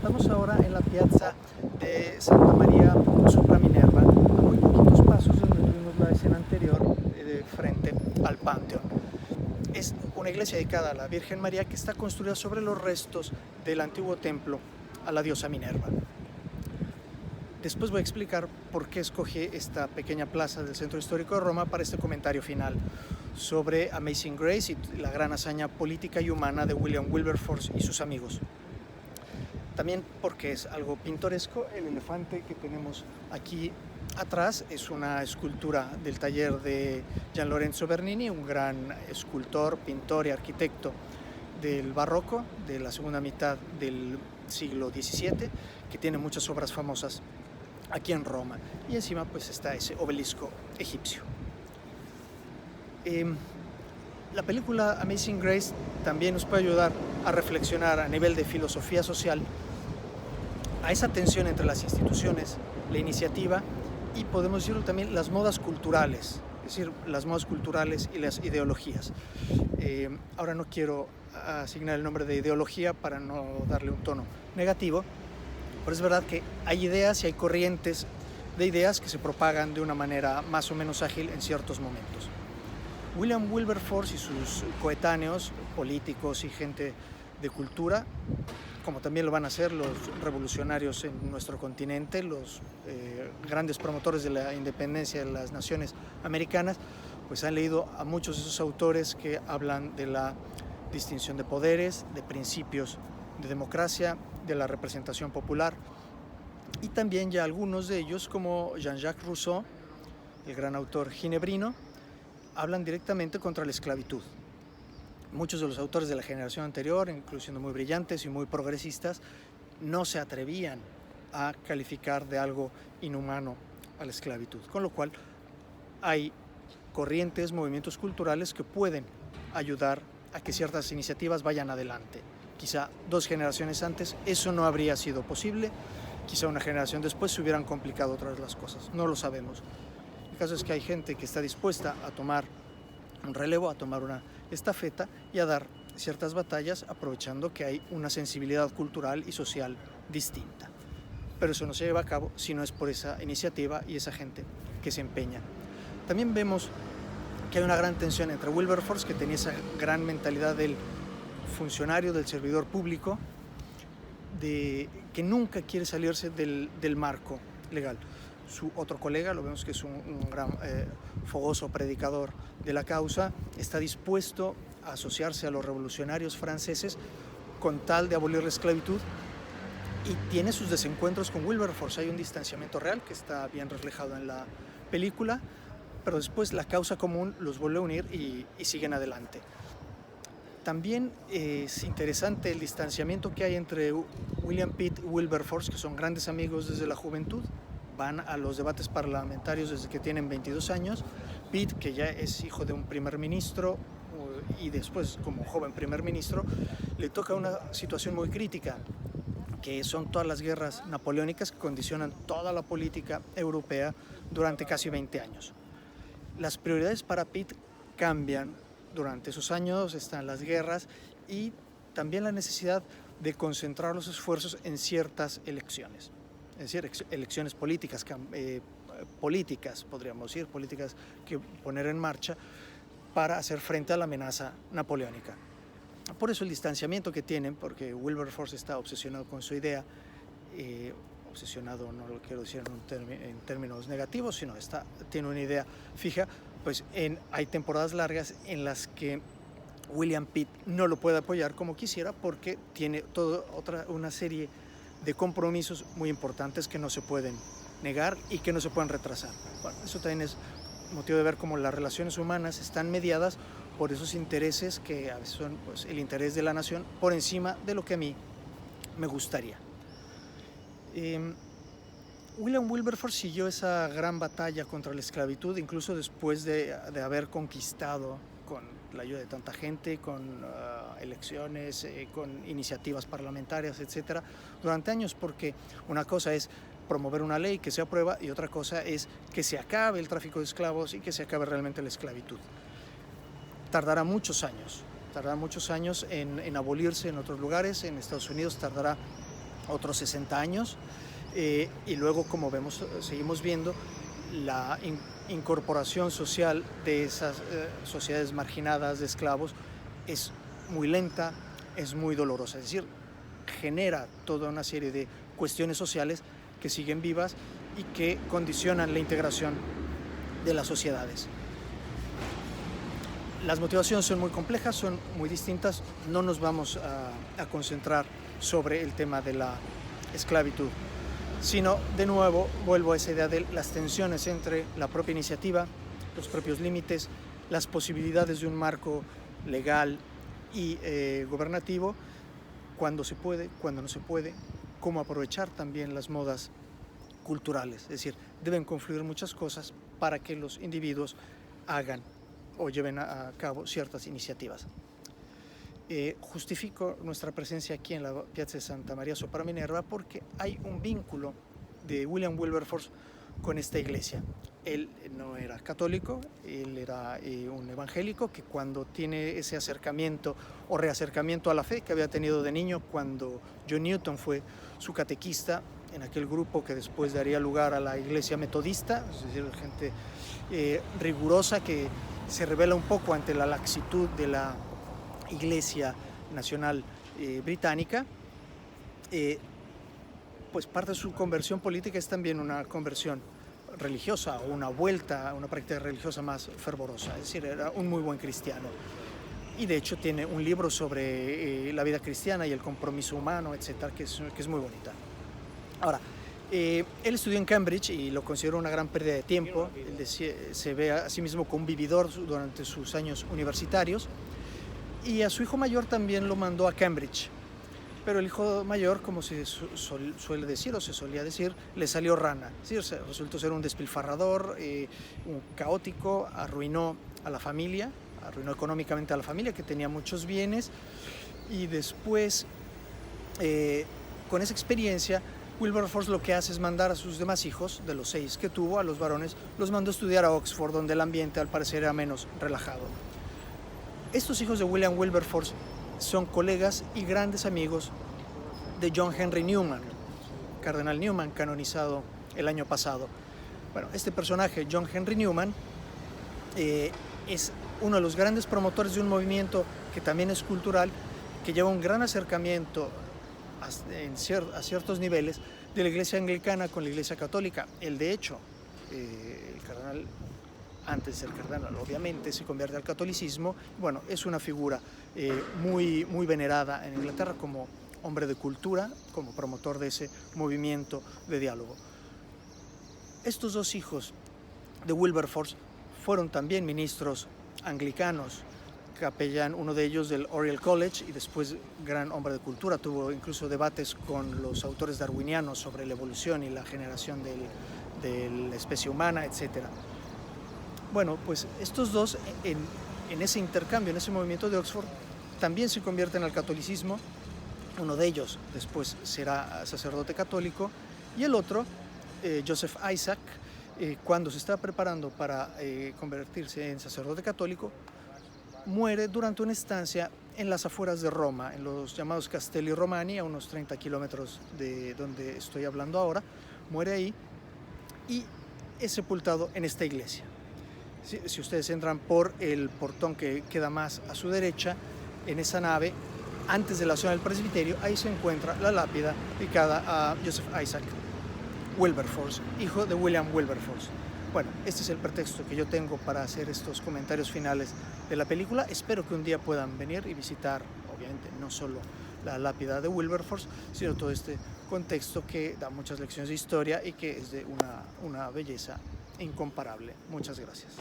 Estamos ahora en la piazza de Santa María sopra Minerva, a muy poquitos pasos de donde tuvimos la escena anterior, de frente al Panteón. Es una iglesia dedicada a la Virgen María que está construida sobre los restos del antiguo templo a la diosa Minerva. Después voy a explicar por qué escogí esta pequeña plaza del centro histórico de Roma para este comentario final sobre Amazing Grace y la gran hazaña política y humana de William Wilberforce y sus amigos. También porque es algo pintoresco. El elefante que tenemos aquí atrás es una escultura del taller de Gian Lorenzo Bernini, un gran escultor, pintor y arquitecto del barroco de la segunda mitad del siglo XVII, que tiene muchas obras famosas aquí en Roma. Y encima pues está ese obelisco egipcio. La película Amazing Grace también nos puede ayudar a reflexionar a nivel de filosofía social a esa tensión entre las instituciones, la iniciativa y, podemos decirlo también, las modas culturales, es decir, las modas culturales y las ideologías. Ahora no quiero asignar el nombre de ideología para no darle un tono negativo, pero es verdad que hay ideas y hay corrientes de ideas que se propagan de una manera más o menos ágil en ciertos momentos. William Wilberforce y sus coetáneos, políticos y gente de cultura, como también lo van a hacer los revolucionarios en nuestro continente, los grandes promotores de la independencia de las naciones americanas, pues han leído a muchos de esos autores que hablan de la distinción de poderes, de principios de democracia, de la representación popular, y también ya algunos de ellos, como Jean-Jacques Rousseau, el gran autor ginebrino, hablan directamente contra la esclavitud. Muchos de los autores de la generación anterior, incluso siendo muy brillantes y muy progresistas, no se atrevían a calificar de algo inhumano a la esclavitud, con lo cual hay corrientes, movimientos culturales que pueden ayudar a que ciertas iniciativas vayan adelante. Quizá 2 generaciones antes eso no habría sido posible, quizá una generación después se hubieran complicado otras las cosas, no lo sabemos. El caso es que hay gente que está dispuesta a tomar un relevo, a tomar una estafeta y a dar ciertas batallas, aprovechando que hay una sensibilidad cultural y social distinta. Pero eso no se lleva a cabo si no es por esa iniciativa y esa gente que se empeña. También vemos que hay una gran tensión entre Wilberforce, que tenía esa gran mentalidad del funcionario, del servidor público, que nunca quiere salirse del marco legal. Su otro colega, lo vemos que es un gran fogoso predicador de la causa, está dispuesto a asociarse a los revolucionarios franceses con tal de abolir la esclavitud, y tiene sus desencuentros con Wilberforce. Hay un distanciamiento real que está bien reflejado en la película, pero después la causa común los vuelve a unir y siguen adelante. También es interesante el distanciamiento que hay entre William Pitt y Wilberforce, que son grandes amigos desde la juventud. Van a los debates parlamentarios desde que tienen 22 años. Pitt, que ya es hijo de un primer ministro y después como joven primer ministro, le toca una situación muy crítica, que son todas las guerras napoleónicas que condicionan toda la política europea durante casi 20 años. Las prioridades para Pitt cambian durante esos años, están las guerras y también la necesidad de concentrar los esfuerzos en ciertas elecciones. Es decir, elecciones políticas, podríamos decir, políticas que poner en marcha para hacer frente a la amenaza napoleónica. Por eso el distanciamiento que tienen, porque Wilberforce está obsesionado con su idea, obsesionado no lo quiero decir en términos negativos, sino tiene una idea fija, pues hay temporadas largas en las que William Pitt no lo puede apoyar como quisiera, porque tiene una serie de compromisos muy importantes que no se pueden negar y que no se pueden retrasar. Bueno, eso también es motivo de ver cómo las relaciones humanas están mediadas por esos intereses que a veces son pues, el interés de la nación por encima de lo que a mí me gustaría. William Wilberforce siguió esa gran batalla contra la esclavitud, incluso después de haber conquistado, con la ayuda de tanta gente, con elecciones, con iniciativas parlamentarias, etcétera, durante años, porque una cosa es promover una ley que se aprueba y otra cosa es que se acabe el tráfico de esclavos y que se acabe realmente la esclavitud. Tardará muchos años en abolirse en otros lugares. En Estados Unidos tardará otros 60 años, y luego, como vemos, seguimos viendo, la incorporación social de esas sociedades marginadas de esclavos es muy lenta, es muy dolorosa, es decir, genera toda una serie de cuestiones sociales que siguen vivas y que condicionan la integración de las sociedades. Las motivaciones son muy complejas, son muy distintas, no nos vamos a concentrar sobre el tema de la esclavitud, sino, de nuevo, vuelvo a esa idea de las tensiones entre la propia iniciativa, los propios límites, las posibilidades de un marco legal y gubernativo, cuando se puede, cuando no se puede, cómo aprovechar también las modas culturales. Es decir, deben confluir muchas cosas para que los individuos hagan o lleven a cabo ciertas iniciativas. Justifico nuestra presencia aquí en la Piazza de Santa María sopra Minerva porque hay un vínculo de William Wilberforce con esta iglesia. Él no era católico, él era un evangélico que, cuando tiene ese acercamiento o reacercamiento a la fe que había tenido de niño cuando John Newton fue su catequista en aquel grupo que después daría lugar a la iglesia metodista, es decir, gente rigurosa que se revela un poco ante la laxitud de la Iglesia Nacional británica, pues parte de su conversión política es también una conversión religiosa o una vuelta a una práctica religiosa más fervorosa, es decir, era un muy buen cristiano. Y de hecho tiene un libro sobre la vida cristiana y el compromiso humano, etcétera, que es muy bonita. Ahora, él estudió en Cambridge y lo considero una gran pérdida de tiempo. Él se ve a sí mismo como un vividor durante sus años universitarios, y a su hijo mayor también lo mandó a Cambridge. Pero el hijo mayor, como se suele decir o se solía decir, le salió rana. ¿Sí? O sea, resultó ser un despilfarrador, un caótico, arruinó a la familia, arruinó económicamente a la familia, que tenía muchos bienes, y después, con esa experiencia, Wilberforce lo que hace es mandar a sus demás hijos, de los 6 que tuvo, a los varones, los mandó a estudiar a Oxford, donde el ambiente al parecer era menos relajado. Estos hijos de William Wilberforce son colegas y grandes amigos de John Henry Newman, Cardenal Newman, canonizado el año pasado. Bueno, este personaje, John Henry Newman, es uno de los grandes promotores de un movimiento que también es cultural, que lleva un gran acercamiento a ciertos niveles de la iglesia anglicana con la iglesia católica. Él, de hecho, el cardenal, antes de ser cardenal, obviamente, se convierte al catolicismo. Bueno, es una figura muy, muy venerada en Inglaterra como hombre de cultura, como promotor de ese movimiento de diálogo. Estos dos hijos de Wilberforce fueron también ministros anglicanos, capellán, uno de ellos del Oriel College, y después gran hombre de cultura. Tuvo incluso debates con los autores darwinianos sobre la evolución y la generación de la especie humana, etc. Bueno, pues estos dos, en ese intercambio, en ese movimiento de Oxford, también se convierten al catolicismo. Uno de ellos después será sacerdote católico, y el otro, Joseph Isaac, cuando se está preparando para convertirse en sacerdote católico, muere durante una estancia en las afueras de Roma, en los llamados Castelli Romani, a unos 30 kilómetros de donde estoy hablando ahora. Muere ahí y es sepultado en esta iglesia. Si ustedes entran por el portón que queda más a su derecha, en esa nave, antes de la zona del presbiterio, ahí se encuentra la lápida dedicada a Joseph Isaac Wilberforce, hijo de William Wilberforce. Bueno, este es el pretexto que yo tengo para hacer estos comentarios finales de la película. Espero que un día puedan venir y visitar, obviamente, no solo la lápida de Wilberforce, sino todo este contexto que da muchas lecciones de historia y que es de una belleza incomparable. Muchas gracias.